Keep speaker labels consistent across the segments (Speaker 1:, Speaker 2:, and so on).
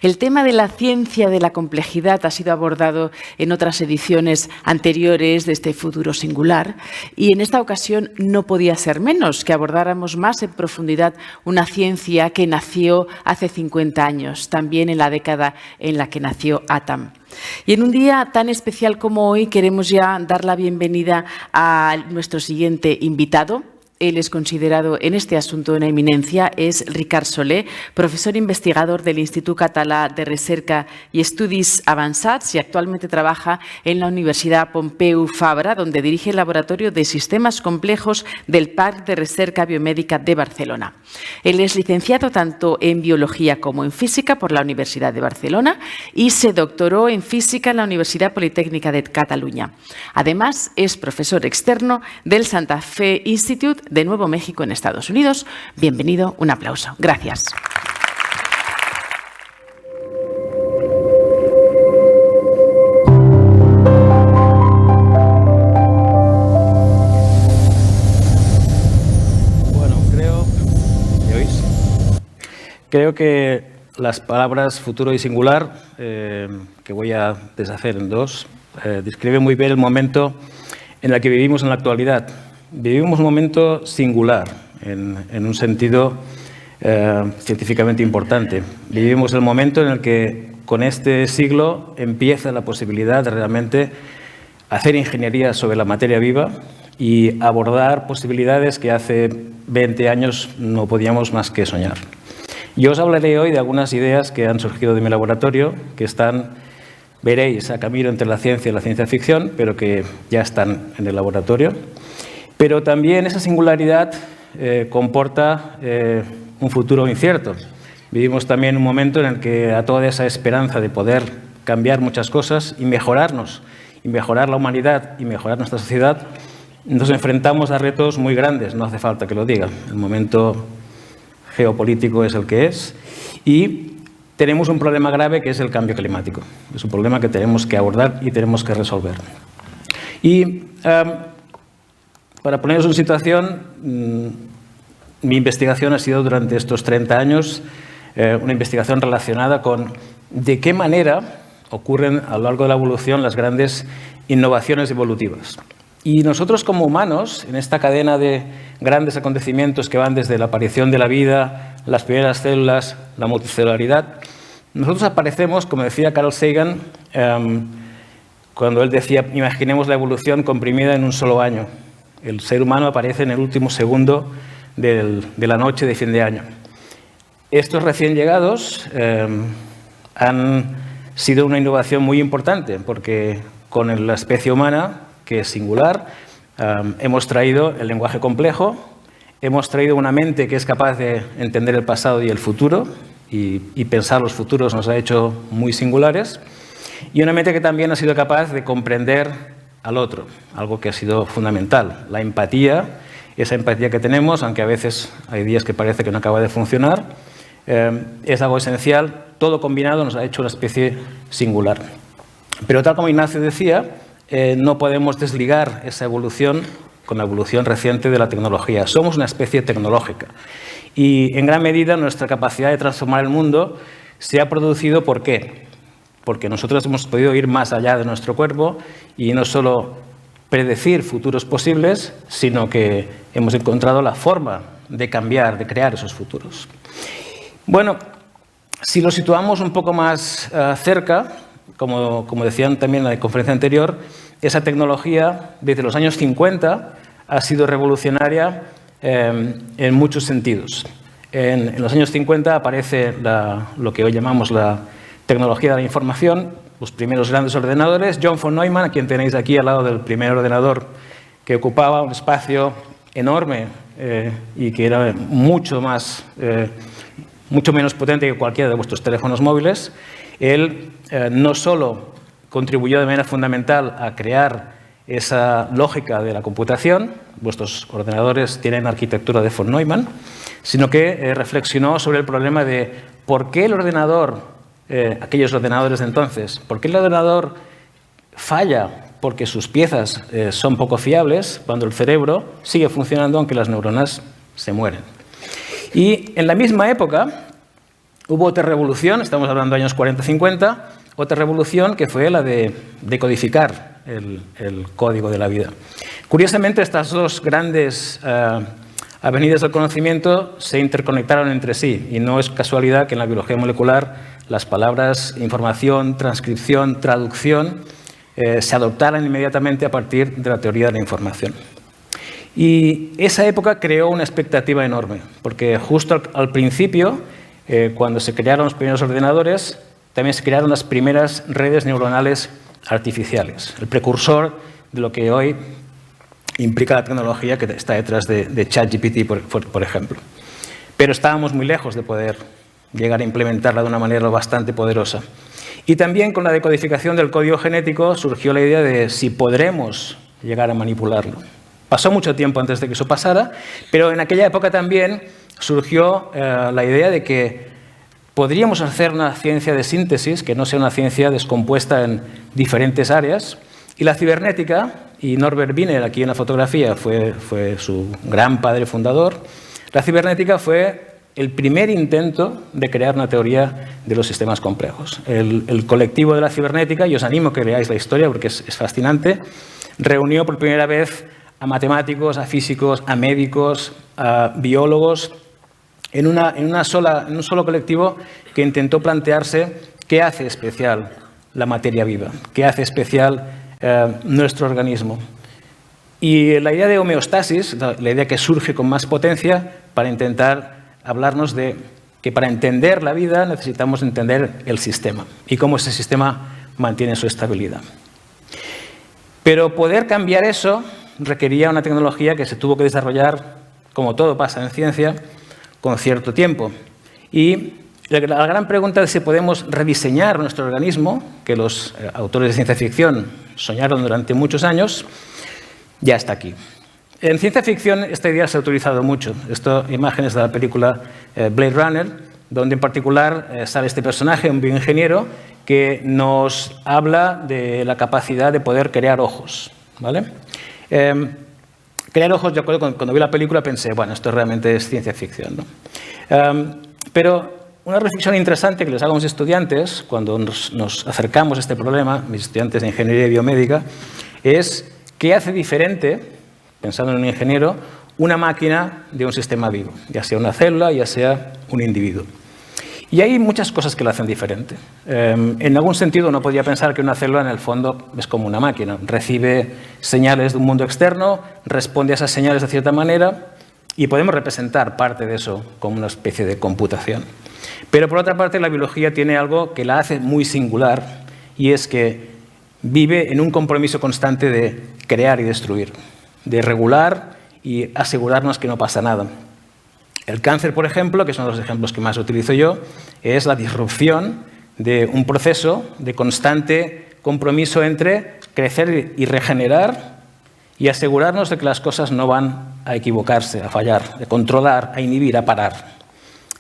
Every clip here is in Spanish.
Speaker 1: El tema de la ciencia de la complejidad ha sido abordado en otras ediciones anteriores de este Futuro Singular y en esta ocasión no podía ser menos que abordáramos más en profundidad una ciencia que nació hace 50 años, también en la década en la que nació Atam. Y en un día tan especial como hoy queremos ya dar la bienvenida a nuestro siguiente invitado. Él es considerado en este asunto una eminencia, es Ricard Soler, profesor investigador del Institut Català de Recerca y Estudis Avançats y actualmente trabaja en la Universidad Pompeu Fabra, donde dirige el Laboratorio de Sistemas Complejos del Parc de Recerca Biomédica de Barcelona. Él es licenciado tanto en Biología como en Física por la Universidad de Barcelona y se doctoró en Física en la Universidad Politécnica de Cataluña. Además, es profesor externo del Santa Fe Institute de Nuevo México en Estados Unidos. Bienvenido, un aplauso. Gracias.
Speaker 2: Bueno, creo que las palabras futuro y singular, que voy a deshacer en dos, describen muy bien el momento en el que vivimos en la actualidad. Vivimos un momento singular, en un sentido científicamente importante. Vivimos el momento en el que con este siglo empieza la posibilidad de realmente hacer ingeniería sobre la materia viva y abordar posibilidades que hace 20 años no podíamos más que soñar. Yo os hablaré hoy de algunas ideas que han surgido de mi laboratorio, que están, veréis, a camino entre la ciencia y la ciencia ficción, pero que ya están en el laboratorio. Pero también esa singularidad comporta un futuro incierto. Vivimos también un momento en el que a toda esa esperanza de poder cambiar muchas cosas y mejorarnos, y mejorar la humanidad y mejorar nuestra sociedad, nos enfrentamos a retos muy grandes, no hace falta que lo diga. El momento geopolítico es el que es y tenemos un problema grave que es el cambio climático. Es un problema que tenemos que abordar y tenemos que resolver. Y para poneros en situación, mi investigación ha sido durante estos 30 años una investigación relacionada con de qué manera ocurren a lo largo de la evolución las grandes innovaciones evolutivas. Y nosotros como humanos, en esta cadena de grandes acontecimientos que van desde la aparición de la vida, las primeras células, la multicelularidad, nosotros aparecemos, como decía Carl Sagan, cuando él decía, imaginemos la evolución comprimida en un solo año. El ser humano aparece en el último segundo de la noche de fin de año. Estos recién llegados han sido una innovación muy importante porque con la especie humana, que es singular, hemos traído el lenguaje complejo, hemos traído una mente que es capaz de entender el pasado y el futuro y pensar los futuros nos ha hecho muy singulares y una mente que también ha sido capaz de comprender al otro, algo que ha sido fundamental, la empatía, esa empatía que tenemos, aunque a veces hay días que parece que no acaba de funcionar, es algo esencial, todo combinado nos ha hecho una especie singular. Pero tal como Ignacio decía, no podemos desligar esa evolución con la evolución reciente de la tecnología. Somos una especie tecnológica y en gran medida nuestra capacidad de transformar el mundo se ha producido ¿por qué? Porque nosotros hemos podido ir más allá de nuestro cuerpo y no solo predecir futuros posibles, sino que hemos encontrado la forma de cambiar, de crear esos futuros. Bueno, si lo situamos un poco más cerca, como decían también en la conferencia anterior, esa tecnología desde los años 50 ha sido revolucionaria en muchos sentidos. En los años 50 aparece lo que hoy llamamos la tecnología de la información, los primeros grandes ordenadores. John von Neumann, a quien tenéis aquí al lado del primer ordenador, que ocupaba un espacio enorme y que era mucho menos potente que cualquiera de vuestros teléfonos móviles. Él no solo contribuyó de manera fundamental a crear esa lógica de la computación, vuestros ordenadores tienen arquitectura de von Neumann, sino que reflexionó sobre el problema de por qué el ordenador, aquellos ordenadores de entonces, por qué el ordenador falla porque sus piezas son poco fiables cuando el cerebro sigue funcionando aunque las neuronas se mueren. Y en la misma época, Hubo otra revolución, estamos hablando de años 40-50, otra revolución que fue la de decodificar el código de la vida. Curiosamente, estas dos grandes avenidas del conocimiento se interconectaron entre sí y no es casualidad que en la biología molecular las palabras información, transcripción, traducción se adoptaran inmediatamente a partir de la teoría de la información. Y esa época creó una expectativa enorme, porque justo al principio, cuando se crearon los primeros ordenadores, también se crearon las primeras redes neuronales artificiales, el precursor de lo que hoy implica la tecnología que está detrás de ChatGPT, por ejemplo. Pero estábamos muy lejos de poder llegar a implementarla de una manera bastante poderosa. Y también con la decodificación del código genético surgió la idea de si podremos llegar a manipularlo. Pasó mucho tiempo antes de que eso pasara, pero en aquella época también surgió la idea de que podríamos hacer una ciencia de síntesis, que no sea una ciencia descompuesta en diferentes áreas, y la cibernética, y Norbert Wiener aquí en la fotografía fue su gran padre fundador, la cibernética fue el primer intento de crear una teoría de los sistemas complejos. El colectivo de la cibernética, y os animo a que leáis la historia porque es fascinante, reunió por primera vez a matemáticos, a físicos, a médicos, a biólogos, en un solo colectivo que intentó plantearse qué hace especial la materia viva, qué hace especial nuestro organismo. Y la idea de homeostasis, la idea que surge con más potencia para intentar hablarnos de que para entender la vida necesitamos entender el sistema y cómo ese sistema mantiene su estabilidad. Pero poder cambiar eso requería una tecnología que se tuvo que desarrollar, como todo pasa en ciencia, con cierto tiempo. Y la gran pregunta es si podemos rediseñar nuestro organismo, que los autores de ciencia ficción soñaron durante muchos años, ya está aquí. En ciencia ficción esta idea se ha utilizado mucho. Esto, imágenes de la película Blade Runner, donde en particular sale este personaje, un bioingeniero, que nos habla de la capacidad de poder crear ojos, ¿vale? Crear ojos, yo cuando vi la película pensé, bueno, esto realmente es ciencia ficción, ¿no? Pero una reflexión interesante que les hago a mis estudiantes cuando nos acercamos a este problema, mis estudiantes de ingeniería biomédica, es qué hace diferente, pensando en un ingeniero, una máquina de un sistema vivo, ya sea una célula, ya sea un individuo. Y hay muchas cosas que lo hacen diferente. En algún sentido uno podría pensar que una célula en el fondo es como una máquina, recibe señales de un mundo externo, responde a esas señales de cierta manera y podemos representar parte de eso como una especie de computación. Pero por otra parte la biología tiene algo que la hace muy singular y es que vive en un compromiso constante de crear y destruir, de regular y asegurarnos que no pasa nada. El cáncer, por ejemplo, que son los ejemplos que más utilizo yo, es la disrupción de un proceso de constante compromiso entre crecer y regenerar y asegurarnos de que las cosas no van a equivocarse, a fallar, de controlar, a inhibir, a parar.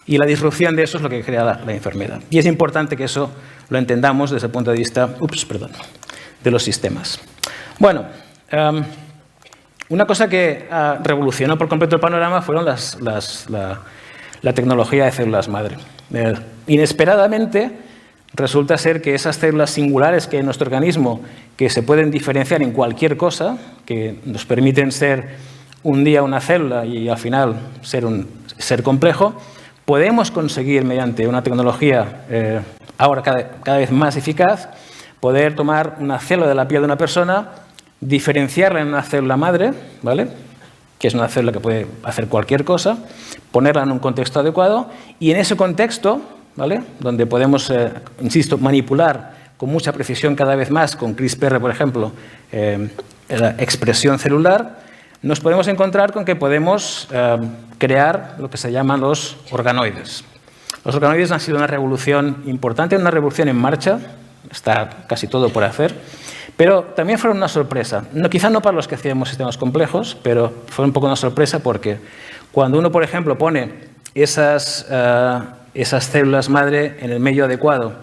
Speaker 2: Y la disrupción de eso es lo que crea la enfermedad. Y es importante que eso lo entendamos desde el punto de vista de los sistemas. Bueno, una cosa que revolucionó por completo el panorama fueron la tecnología de células madre. Inesperadamente, resulta ser que esas células singulares que hay en nuestro organismo, que se pueden diferenciar en cualquier cosa, que nos permiten ser un día una célula y al final ser un ser complejo, podemos conseguir mediante una tecnología ahora cada vez más eficaz, poder tomar una célula de la piel de una persona, diferenciarla en una célula madre, ¿vale?, que es una célula que puede hacer cualquier cosa, ponerla en un contexto adecuado y en ese contexto, ¿vale?, donde podemos, insisto, manipular con mucha precisión cada vez más, con CRISPR, por ejemplo, la expresión celular, nos podemos encontrar con que podemos crear lo que se llaman los organoides. Los organoides han sido una revolución importante, una revolución en marcha, está casi todo por hacer, pero también fueron una sorpresa. Quizá no para los que hacíamos sistemas complejos, pero fue un poco una sorpresa porque cuando uno, por ejemplo, pone esas células madre en el medio adecuado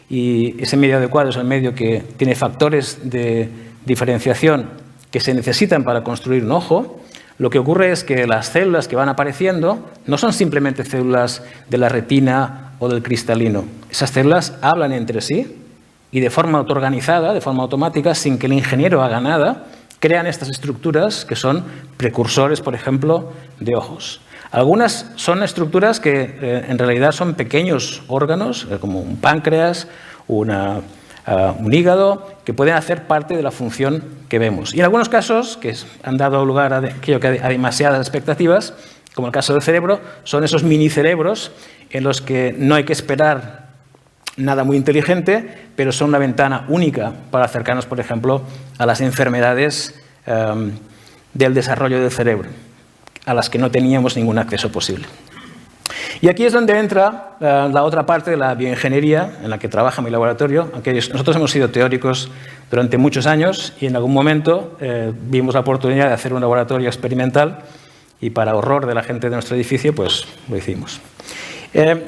Speaker 2: y ese medio adecuado es el medio que tiene factores de diferenciación que se necesitan para construir un ojo, lo que ocurre es que las células que van apareciendo no son simplemente células de la retina o del cristalino. Esas células hablan entre sí y de forma autoorganizada, de forma automática, sin que el ingeniero haga nada, crean estas estructuras que son precursores, por ejemplo, de ojos. Algunas son estructuras que en realidad son pequeños órganos, como un páncreas, un hígado, que pueden hacer parte de la función que vemos. Y en algunos casos, que han dado lugar a demasiadas expectativas, como el caso del cerebro, son esos minicerebros en los que no hay que esperar nada muy inteligente, pero son una ventana única para acercarnos, por ejemplo, a las enfermedades del desarrollo del cerebro, a las que no teníamos ningún acceso posible. Y aquí es donde entra la otra parte de la bioingeniería en la que trabaja mi laboratorio, aunque nosotros hemos sido teóricos durante muchos años y en algún momento vimos la oportunidad de hacer un laboratorio experimental y para horror de la gente de nuestro edificio, pues lo hicimos.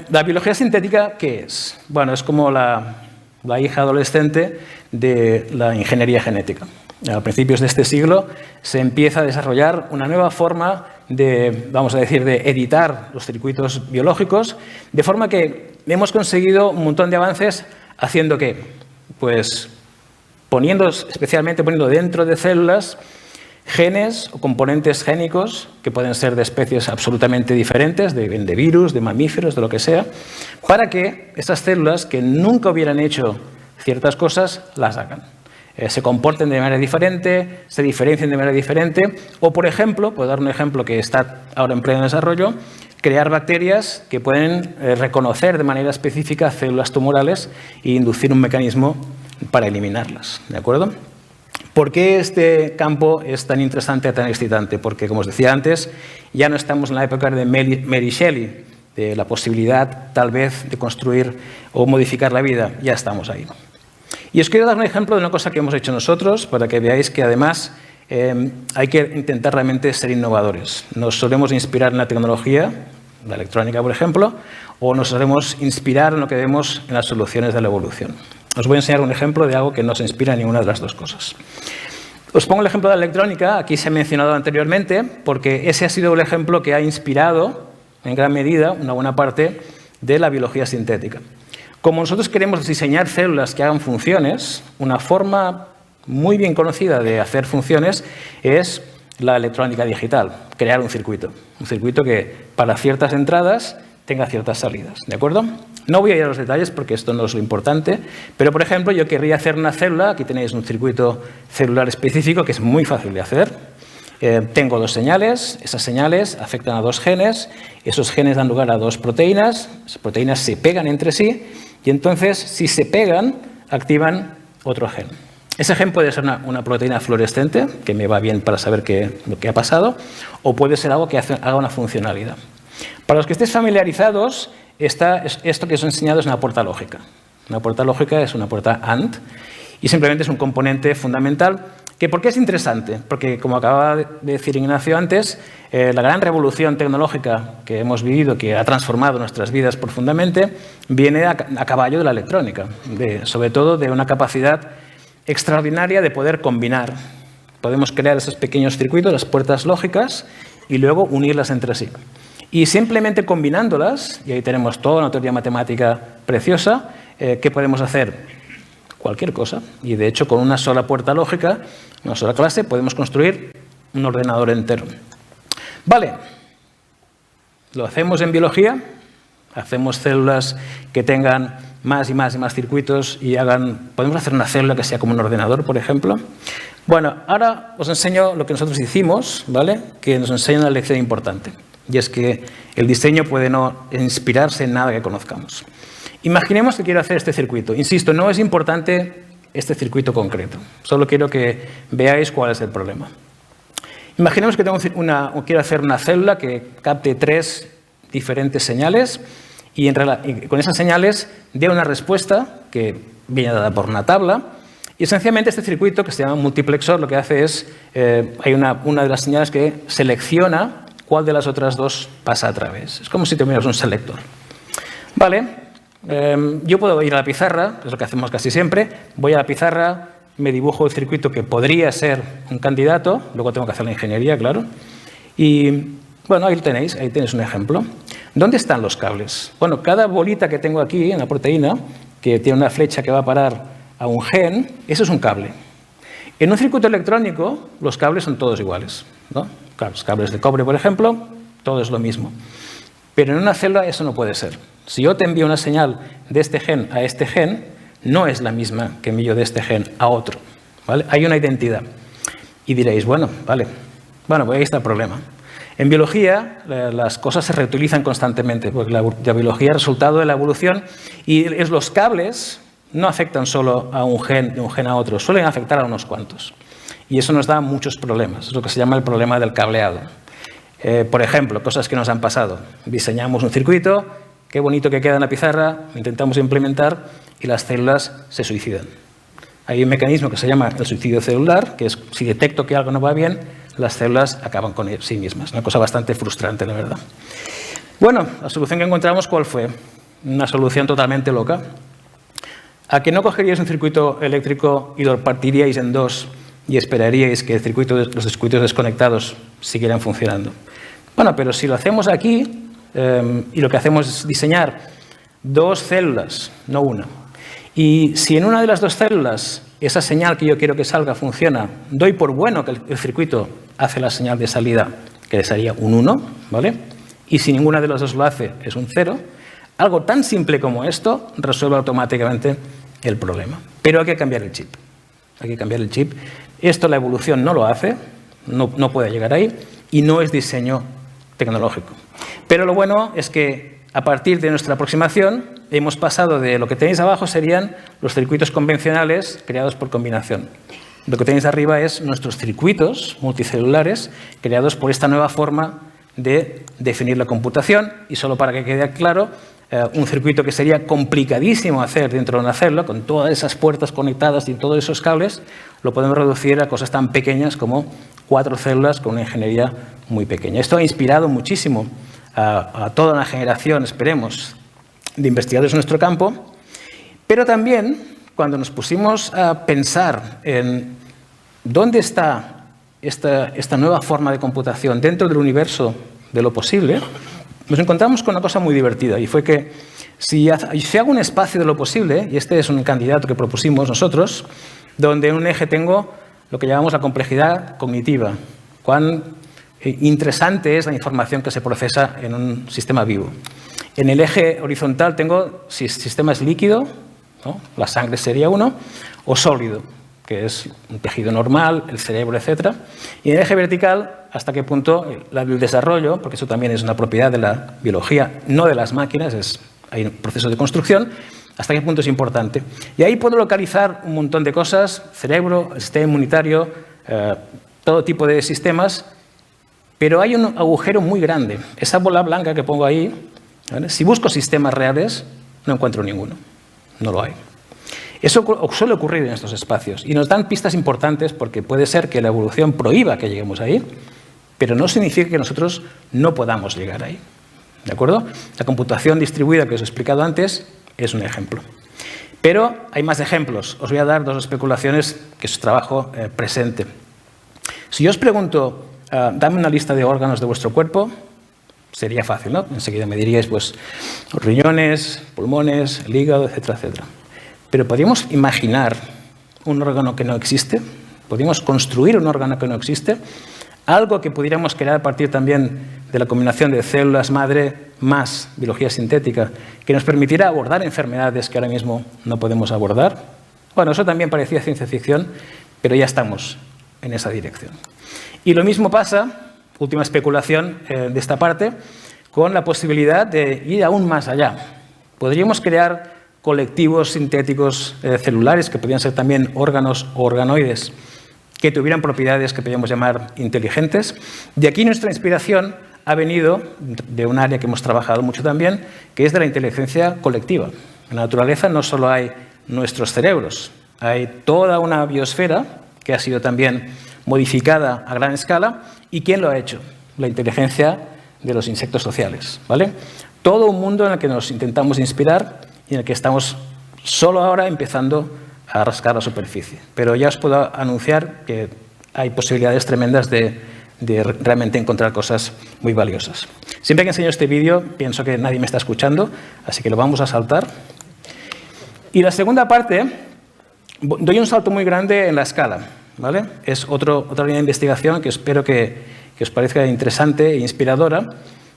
Speaker 2: ¿La biología sintética qué es? Bueno, es como la hija adolescente de la ingeniería genética. A principios de este siglo se empieza a desarrollar una nueva forma de, vamos a decir, de editar los circuitos biológicos, de forma que hemos conseguido un montón de avances haciendo ¿qué? Pues especialmente poniendo dentro de células genes o componentes génicos que pueden ser de especies absolutamente diferentes, de virus, de mamíferos, de lo que sea, para que esas células que nunca hubieran hecho ciertas cosas las hagan. Se comporten de manera diferente, se diferencien de manera diferente, o por ejemplo, puedo dar un ejemplo que está ahora en pleno desarrollo, crear bacterias que pueden reconocer de manera específica células tumorales e inducir un mecanismo para eliminarlas, ¿de acuerdo? ¿Por qué este campo es tan interesante, tan excitante? Porque, como os decía antes, ya no estamos en la época de Mary Shelley, de la posibilidad, tal vez, de construir o modificar la vida. Ya estamos ahí. Y os quiero dar un ejemplo de una cosa que hemos hecho nosotros, para que veáis que, además, hay que intentar realmente ser innovadores. Nos solemos inspirar en la tecnología, la electrónica, por ejemplo, o nos solemos inspirar en lo que vemos en las soluciones de la evolución. Os voy a enseñar un ejemplo de algo que no se inspira en ninguna de las dos cosas. Os pongo el ejemplo de la electrónica, aquí se ha mencionado anteriormente, porque ese ha sido el ejemplo que ha inspirado, en gran medida, una buena parte de la biología sintética. Como nosotros queremos diseñar células que hagan funciones, una forma muy bien conocida de hacer funciones es la electrónica digital, crear un circuito que para ciertas entradas tenga ciertas salidas, ¿de acuerdo? No voy a ir a los detalles porque esto no es lo importante, pero por ejemplo yo querría hacer una célula, aquí tenéis un circuito celular específico que es muy fácil de hacer. Tengo dos señales, esas señales afectan a dos genes, esos genes dan lugar a dos proteínas, esas proteínas se pegan entre sí y entonces si se pegan activan otro gen. Ese gen puede ser una proteína fluorescente, que me va bien para saber lo que ha pasado, o puede ser algo que haga una funcionalidad. Para los que estéis familiarizados, esto que os he enseñado es una puerta lógica. Una puerta lógica es una puerta AND y simplemente es un componente fundamental. ¿Por qué es interesante? Porque, como acababa de decir Ignacio antes, la gran revolución tecnológica que hemos vivido, que ha transformado nuestras vidas profundamente, viene a caballo de la electrónica, sobre todo de una capacidad extraordinaria de poder combinar. Podemos crear esos pequeños circuitos, las puertas lógicas, y luego unirlas entre sí. Y simplemente combinándolas, y ahí tenemos toda una teoría matemática preciosa, ¿qué podemos hacer? Cualquier cosa. Y de hecho, con una sola puerta lógica, una sola clase, podemos construir un ordenador entero. Vale. Lo hacemos en biología. Hacemos células que tengan más y más y más circuitos y podemos hacer una célula que sea como un ordenador, por ejemplo. Bueno, ahora os enseño lo que nosotros hicimos, ¿vale? Que nos enseña una lección importante. Y es que el diseño puede no inspirarse en nada que conozcamos. Imaginemos que quiero hacer este circuito. Insisto, no es importante este circuito concreto. Solo quiero que veáis cuál es el problema. Imaginemos que quiero hacer una célula que capte 3 diferentes señales y con esas señales dé una respuesta que viene dada por una tabla. Y esencialmente este circuito, que se llama multiplexor, lo que hace es, hay una de las señales que selecciona cuál de las otras dos pasa a través. Es como si tuvieras un selector. Vale. Yo puedo ir a la pizarra, es lo que hacemos casi siempre, voy a la pizarra, me dibujo el circuito que podría ser un candidato, luego tengo que hacer la ingeniería, claro, y bueno, ahí tenéis un ejemplo. ¿Dónde están los cables? Bueno, cada bolita que tengo aquí en la proteína, que tiene una flecha que va a parar a un gen, eso es un cable. En un circuito electrónico, los cables son todos iguales, ¿no? Claro, los cables de cobre, por ejemplo, todo es lo mismo. Pero en una célula eso no puede ser. Si yo te envío una señal de este gen a este gen, no es la misma que envío de este gen a otro, ¿vale? Hay una identidad. Y diréis, bueno, vale, pues ahí está el problema. En biología, las cosas se reutilizan constantemente, porque la biología es resultado de la evolución y los cables no afectan solo a un gen de un gen a otro, suelen afectar a unos cuantos. Y eso nos da muchos problemas, es lo que se llama el problema del cableado. Por ejemplo, cosas que nos han pasado. Diseñamos un circuito, qué bonito que queda en la pizarra, lo intentamos implementar y las células se suicidan. Hay un mecanismo que se llama el suicidio celular, que es si detecto que algo no va bien, las células acaban con sí mismas. Una cosa bastante frustrante, la verdad. Bueno, la solución que encontramos, ¿cuál fue? Una solución totalmente loca. ¿A que no cogeríais un circuito eléctrico y lo partiríais en dos y esperaríais que los circuitos desconectados siguieran funcionando? Bueno, pero si lo hacemos aquí y lo que hacemos es diseñar dos células, no una, y si en una de las dos células esa señal que yo quiero que salga funciona, doy por bueno que el circuito hace la señal de salida, que sería un 1, ¿vale? Y si ninguna de las dos lo hace, es un 0. Algo tan simple como esto resuelve automáticamente el problema. Pero hay que cambiar el chip. Hay que cambiar el chip. Esto la evolución no lo hace, no puede llegar ahí, y no es diseño tecnológico. Pero lo bueno es que a partir de nuestra aproximación hemos pasado de lo que tenéis abajo serían los circuitos convencionales creados por combinación. Lo que tenéis arriba es nuestros circuitos multicelulares creados por esta nueva forma de definir la computación. Y solo para que quede claro, un circuito que sería complicadísimo hacer dentro de una célula, con todas esas puertas conectadas y todos esos cables, lo podemos reducir a cosas tan pequeñas como 4 células con una ingeniería muy pequeña. Esto ha inspirado muchísimo a toda una generación, esperemos, de investigadores en nuestro campo, pero también cuando nos pusimos a pensar en dónde está esta nueva forma de computación dentro del universo de lo posible, nos encontramos con una cosa muy divertida, y fue que si hago un espacio de lo posible, y este es un candidato que propusimos nosotros, donde en un eje tengo lo que llamamos la complejidad cognitiva, cuán interesante es la información que se procesa en un sistema vivo. En el eje horizontal tengo si el sistema es líquido, ¿no? La sangre sería uno, o sólido, que es un tejido normal, el cerebro, etc. Y en el eje vertical, hasta qué punto el desarrollo, porque eso también es una propiedad de la biología, no de las máquinas, hay un proceso de construcción, hasta qué punto es importante. Y ahí puedo localizar un montón de cosas, cerebro, sistema inmunitario, todo tipo de sistemas, pero hay un agujero muy grande. Esa bola blanca que pongo ahí, ¿vale? Si busco sistemas reales, no encuentro ninguno, no lo hay. Eso suele ocurrir en estos espacios y nos dan pistas importantes porque puede ser que la evolución prohíba que lleguemos ahí, pero no significa que nosotros no podamos llegar ahí. ¿De acuerdo? La computación distribuida que os he explicado antes es un ejemplo. Pero hay más ejemplos. Os voy a dar 2 especulaciones que es trabajo presente. Si yo os pregunto, dame una lista de órganos de vuestro cuerpo, sería fácil, ¿no? Enseguida me diríais, pues, los riñones, pulmones, el hígado, etcétera, etcétera. Pero ¿podríamos imaginar un órgano que no existe? ¿Podríamos construir un órgano que no existe? Algo que pudiéramos crear a partir también de la combinación de células madre más biología sintética, que nos permitiera abordar enfermedades que ahora mismo no podemos abordar. Bueno, eso también parecía ciencia ficción, pero ya estamos en esa dirección. Y lo mismo pasa, última especulación de esta parte, con la posibilidad de ir aún más allá. Podríamos crear colectivos sintéticos celulares, que podrían ser también órganos o organoides, que tuvieran propiedades que podríamos llamar inteligentes. De aquí nuestra inspiración ha venido de un área que hemos trabajado mucho también, que es de la inteligencia colectiva. En la naturaleza no solo hay nuestros cerebros, hay toda una biosfera que ha sido también modificada a gran escala. ¿Y quién lo ha hecho? La inteligencia de los insectos sociales, ¿vale? Todo un mundo en el que nos intentamos inspirar y en el que estamos solo ahora empezando a rascar la superficie. Pero ya os puedo anunciar que hay posibilidades tremendas de de realmente encontrar cosas muy valiosas. Siempre que enseño este vídeo pienso que nadie me está escuchando, así que lo vamos a saltar. Y la segunda parte, doy un salto muy grande en la escala, ¿vale? Es otra línea de investigación que espero que os parezca interesante e inspiradora,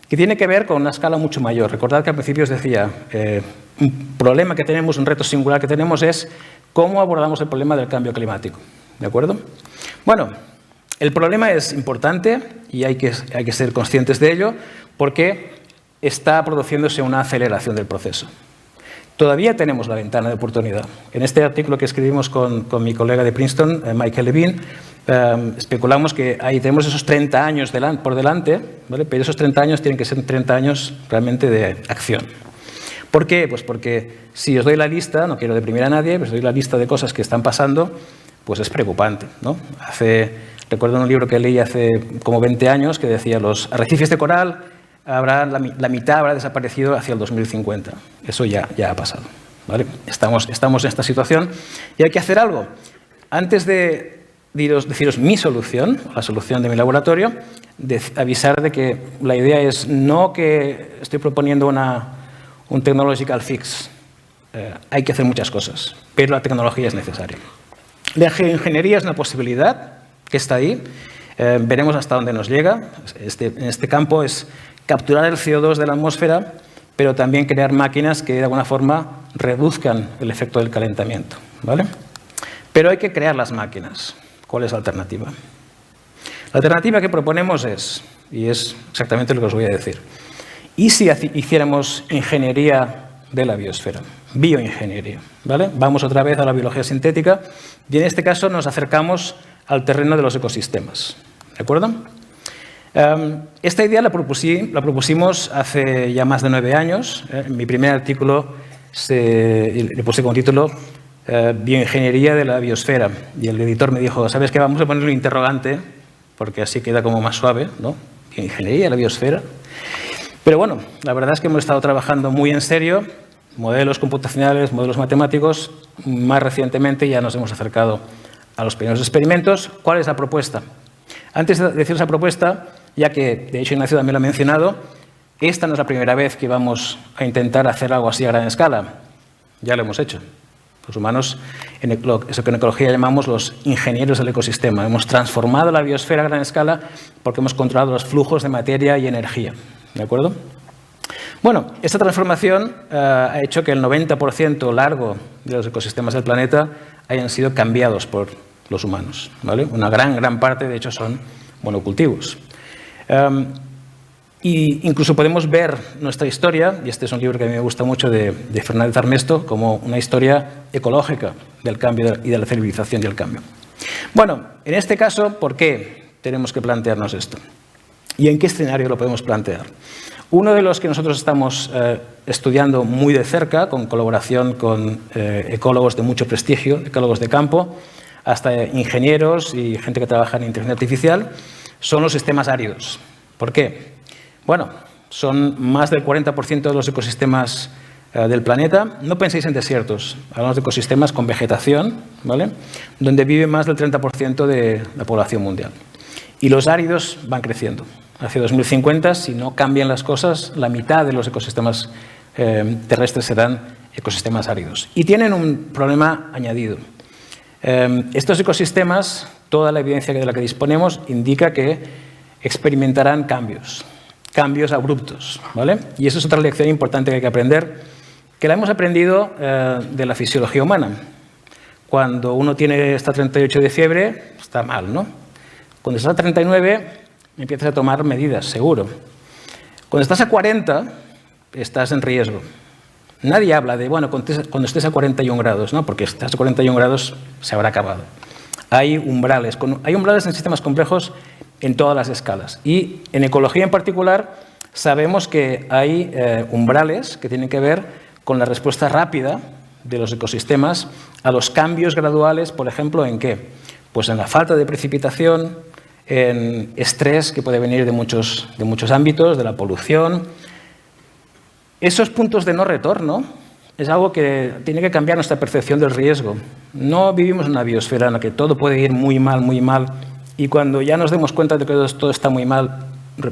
Speaker 2: que tiene que ver con una escala mucho mayor. Recordad que al principio os decía, un problema que tenemos, un reto singular que tenemos es cómo abordamos el problema del cambio climático, ¿de acuerdo? Bueno, el problema es importante y hay que ser conscientes de ello porque está produciéndose una aceleración del proceso. Todavía tenemos la ventana de oportunidad. En este artículo que escribimos con mi colega de Princeton, Michael Levine, especulamos que ahí tenemos esos 30 años por delante, ¿vale? Pero esos 30 años tienen que ser 30 años realmente de acción. ¿Por qué? Pues porque si os doy la lista, no quiero deprimir a nadie, pero os doy la lista de cosas que están pasando, pues es preocupante, ¿no? Recuerdo un libro que leí hace como 20 años que decía los arrecifes de coral, la mitad habrá desaparecido hacia el 2050. Eso ya ha pasado, ¿vale? Estamos en esta situación y hay que hacer algo. Antes de deciros mi solución, la solución de mi laboratorio, avisar de que la idea es no que estoy proponiendo un technological fix. Hay que hacer muchas cosas, pero la tecnología es necesaria. La geoingeniería es una posibilidad que está ahí. Veremos hasta dónde nos llega. En este campo es capturar el CO2 de la atmósfera, pero también crear máquinas que de alguna forma reduzcan el efecto del calentamiento, ¿vale? Pero hay que crear las máquinas. ¿Cuál es la alternativa? La alternativa que proponemos es exactamente lo que os voy a decir, ¿y si hiciéramos ingeniería de la biosfera? Bioingeniería, ¿vale? Vamos otra vez a la biología sintética y en este caso nos acercamos al terreno de los ecosistemas, ¿de acuerdo? Esta idea la propusimos hace ya más de 9 años. En mi primer artículo le puse como título Bioingeniería de la biosfera y el editor me dijo, ¿sabes qué? Vamos a ponerle un interrogante porque así queda como más suave, ¿no? Bioingeniería de la biosfera. Pero bueno, la verdad es que hemos estado trabajando muy en serio, modelos computacionales, modelos matemáticos. Más recientemente ya nos hemos acercado a los primeros experimentos. ¿Cuál es la propuesta? Antes de decir esa propuesta, ya que de hecho Ignacio también lo ha mencionado, esta no es la primera vez que vamos a intentar hacer algo así a gran escala. Ya lo hemos hecho. Los humanos, eso que en ecología llamamos los ingenieros del ecosistema. Hemos transformado la biosfera a gran escala porque hemos controlado los flujos de materia y energía. ¿De acuerdo? Bueno, esta transformación ha hecho que el 90% largo de los ecosistemas del planeta hayan sido cambiados por los humanos, ¿vale? Una gran parte, de hecho, son monocultivos. Y incluso podemos ver nuestra historia, y este es un libro que a mí me gusta mucho de Fernández Armesto, como una historia ecológica del cambio y de la civilización y el cambio. Bueno, en este caso, ¿por qué tenemos que plantearnos esto? ¿Y en qué escenario lo podemos plantear? Uno de los que nosotros estamos estudiando muy de cerca, con colaboración con ecólogos de mucho prestigio, ecólogos de campo, hasta ingenieros y gente que trabaja en inteligencia artificial, son los sistemas áridos. ¿Por qué? Bueno, son más del 40% de los ecosistemas del planeta. No penséis en desiertos, hablamos de ecosistemas con vegetación, ¿vale? Donde vive más del 30% de la población mundial. Y los áridos van creciendo. Hacia 2050, si no cambian las cosas, la mitad de los ecosistemas terrestres serán ecosistemas áridos. Y tienen un problema añadido. Estos ecosistemas, toda la evidencia de la que disponemos, indica que experimentarán cambios abruptos, ¿vale? Y eso es otra lección importante que hay que aprender, que la hemos aprendido de la fisiología humana. Cuando uno tiene hasta 38 de fiebre, está mal, ¿no? Cuando estás a 39, empiezas a tomar medidas, seguro. Cuando estás a 40, estás en riesgo. Nadie habla de, bueno, cuando estés a 41 grados, ¿no? Porque estás a 41 grados, se habrá acabado. Hay umbrales en sistemas complejos en todas las escalas. Y en ecología en particular, sabemos que hay umbrales que tienen que ver con la respuesta rápida de los ecosistemas a los cambios graduales, por ejemplo, ¿en qué? Pues en la falta de precipitación, en estrés que puede venir de muchos ámbitos, de la polución. Esos puntos de no retorno es algo que tiene que cambiar nuestra percepción del riesgo. No vivimos en una biosfera en la que todo puede ir muy mal y cuando ya nos demos cuenta de que todo está muy mal,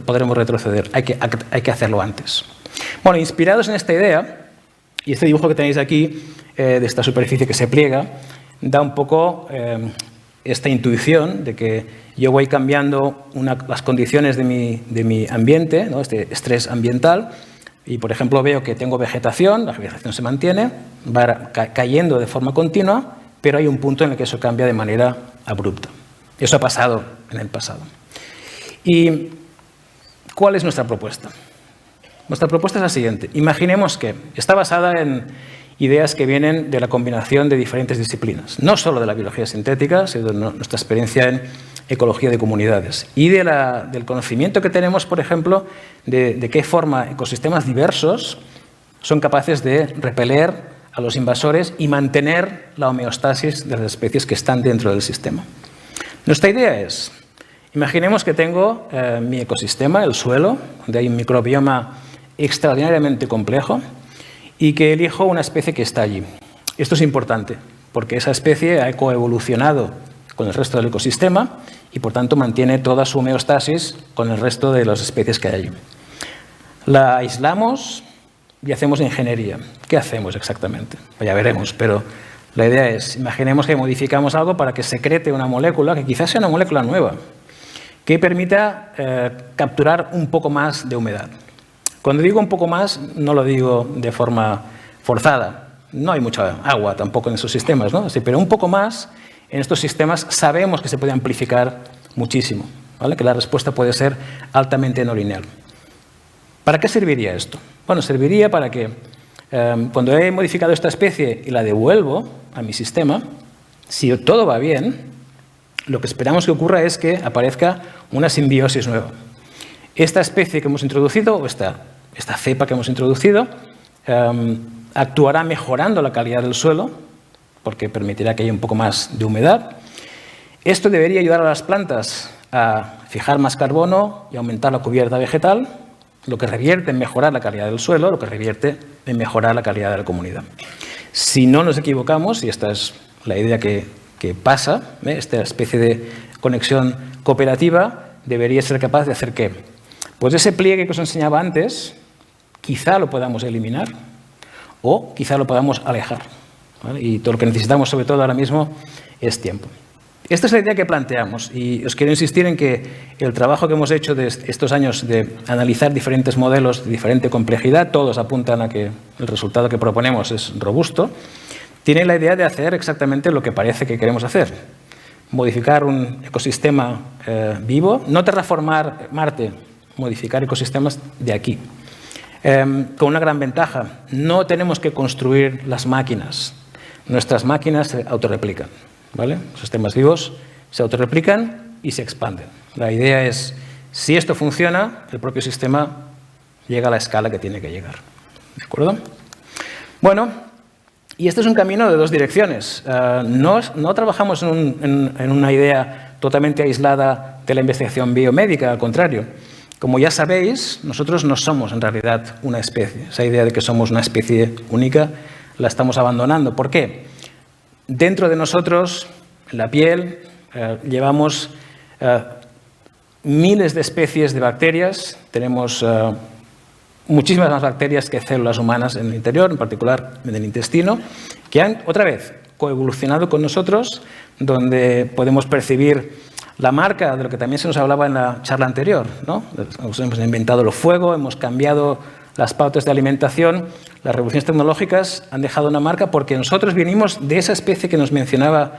Speaker 2: podremos retroceder. Hay que hacerlo antes. Bueno, inspirados en esta idea, y este dibujo que tenéis aquí, de esta superficie que se pliega, da un poco esta intuición de que yo voy cambiando las condiciones de mi ambiente, ¿no? Este estrés ambiental, y por ejemplo veo que tengo vegetación, la vegetación se mantiene, va cayendo de forma continua, pero hay un punto en el que eso cambia de manera abrupta. Eso ha pasado en el pasado. ¿Y cuál es nuestra propuesta? Nuestra propuesta es la siguiente. Imaginemos que está basada en ideas que vienen de la combinación de diferentes disciplinas, no solo de la biología sintética, sino de nuestra experiencia en ecología de comunidades y del conocimiento que tenemos, por ejemplo, de qué forma ecosistemas diversos son capaces de repeler a los invasores y mantener la homeostasis de las especies que están dentro del sistema. Nuestra idea es, imaginemos que tengo mi ecosistema, el suelo, donde hay un microbioma extraordinariamente complejo, y que elijo una especie que está allí. Esto es importante, porque esa especie ha coevolucionado con el resto del ecosistema y, por tanto, mantiene toda su homeostasis con el resto de las especies que hay allí. La aislamos y hacemos ingeniería. ¿Qué hacemos exactamente? Pues ya veremos, pero la idea es, imaginemos que modificamos algo para que secrete una molécula, que quizás sea una molécula nueva, que permita capturar un poco más de humedad. Cuando digo un poco más, no lo digo de forma forzada. No hay mucha agua tampoco en esos sistemas, ¿no? Sí, pero un poco más en estos sistemas sabemos que se puede amplificar muchísimo, ¿vale? Que la respuesta puede ser altamente no lineal. ¿Para qué serviría esto? Bueno, serviría para que cuando he modificado esta especie y la devuelvo a mi sistema, si todo va bien, lo que esperamos que ocurra es que aparezca una simbiosis nueva. Esta especie que hemos introducido, o esta cepa que hemos introducido, actuará mejorando la calidad del suelo, porque permitirá que haya un poco más de humedad. Esto debería ayudar a las plantas a fijar más carbono y aumentar la cubierta vegetal, lo que revierte en mejorar la calidad del suelo, lo que revierte en mejorar la calidad de la comunidad. Si no nos equivocamos, y esta es la idea que pasa, esta especie de conexión cooperativa debería ser capaz de hacer ¿qué? Pues ese pliegue que os enseñaba antes, quizá lo podamos eliminar o quizá lo podamos alejar, ¿vale? Y todo lo que necesitamos, sobre todo ahora mismo, es tiempo. Esta es la idea que planteamos y os quiero insistir en que el trabajo que hemos hecho de estos años de analizar diferentes modelos de diferente complejidad, todos apuntan a que el resultado que proponemos es robusto, tiene la idea de hacer exactamente lo que parece que queremos hacer. Modificar un ecosistema vivo, no terraformar Marte, modificar ecosistemas de aquí. Con una gran ventaja, no tenemos que construir las máquinas. Nuestras máquinas se autorreplican, ¿vale? Los sistemas vivos se autorreplican y se expanden. La idea es, si esto funciona, el propio sistema llega a la escala que tiene que llegar. ¿De acuerdo? Bueno, y este es un camino de dos direcciones. No trabajamos en una idea totalmente aislada de la investigación biomédica, al contrario. Como ya sabéis, nosotros no somos en realidad una especie. Esa idea de que somos una especie única la estamos abandonando. ¿Por qué? Dentro de nosotros, en la piel, llevamos miles de especies de bacterias. Tenemos muchísimas más bacterias que células humanas en el interior, en particular en el intestino, que han, otra vez, coevolucionado con nosotros, donde podemos percibir la marca de lo que también se nos hablaba en la charla anterior, ¿no? Hemos inventado el fuego, hemos cambiado las pautas de alimentación, las revoluciones tecnológicas han dejado una marca porque nosotros venimos de esa especie que nos mencionaba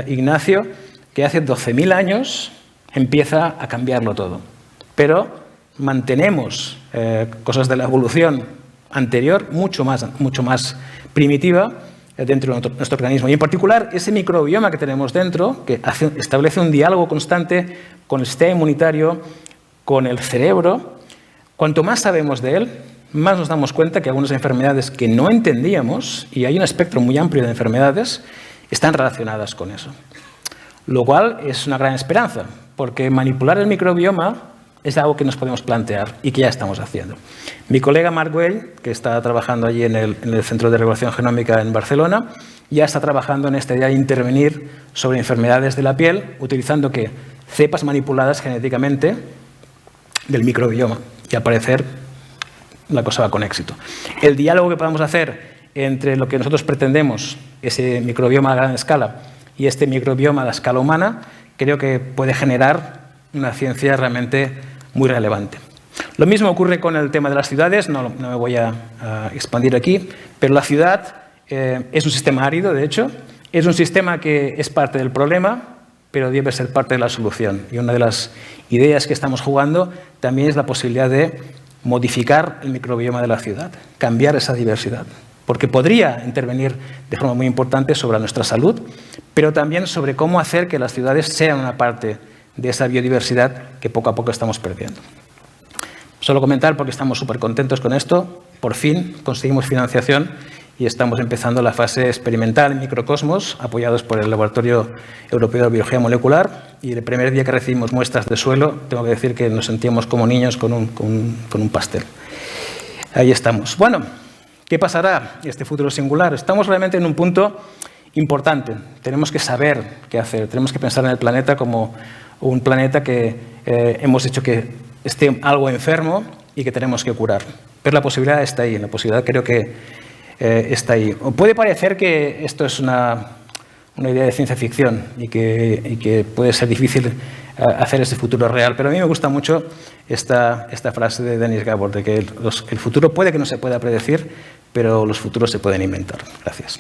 Speaker 2: Ignacio, que hace 12.000 años empieza a cambiarlo todo. Pero mantenemos cosas de la evolución anterior, mucho más primitiva, dentro de nuestro organismo. Y en particular, ese microbioma que tenemos dentro, que establece un diálogo constante con el sistema inmunitario, con el cerebro. Cuanto más sabemos de él, más nos damos cuenta que algunas enfermedades que no entendíamos, y hay un espectro muy amplio de enfermedades, están relacionadas con eso. Lo cual es una gran esperanza, porque manipular el microbioma es algo que nos podemos plantear y que ya estamos haciendo. Mi colega Marc Güell, que está trabajando allí en el Centro de Regulación Genómica en Barcelona, ya está trabajando en esta idea de intervenir sobre enfermedades de la piel, utilizando ¿qué? cepas manipuladas genéticamente del microbioma y al parecer la cosa va con éxito. El diálogo que podemos hacer entre lo que nosotros pretendemos, ese microbioma a gran escala, y este microbioma a la escala humana, creo que puede generar una ciencia realmente muy relevante. Lo mismo ocurre con el tema de las ciudades, no me voy a expandir aquí, pero la ciudad es un sistema árido, de hecho, es un sistema que es parte del problema, pero debe ser parte de la solución. Y una de las ideas que estamos jugando también es la posibilidad de modificar el microbioma de la ciudad, cambiar esa diversidad, porque podría intervenir de forma muy importante sobre nuestra salud, pero también sobre cómo hacer que las ciudades sean una parte de esa biodiversidad que poco a poco estamos perdiendo. Solo comentar, porque estamos súper contentos con esto, por fin conseguimos financiación y estamos empezando la fase experimental en microcosmos, apoyados por el Laboratorio Europeo de Biología Molecular, y el primer día que recibimos muestras de suelo, tengo que decir que nos sentíamos como niños con un pastel. Ahí estamos. Bueno, ¿qué pasará en este futuro singular? Estamos realmente en un punto importante. Tenemos que saber qué hacer, tenemos que pensar en el planeta como un planeta que hemos dicho que esté algo enfermo y que tenemos que curar. Pero la posibilidad está ahí, la posibilidad creo que está ahí. O puede parecer que esto es una idea de ciencia ficción y que puede ser difícil hacer ese futuro real, pero a mí me gusta mucho esta frase de Dennis Gabor, de que el futuro puede que no se pueda predecir, pero los futuros se pueden inventar. Gracias.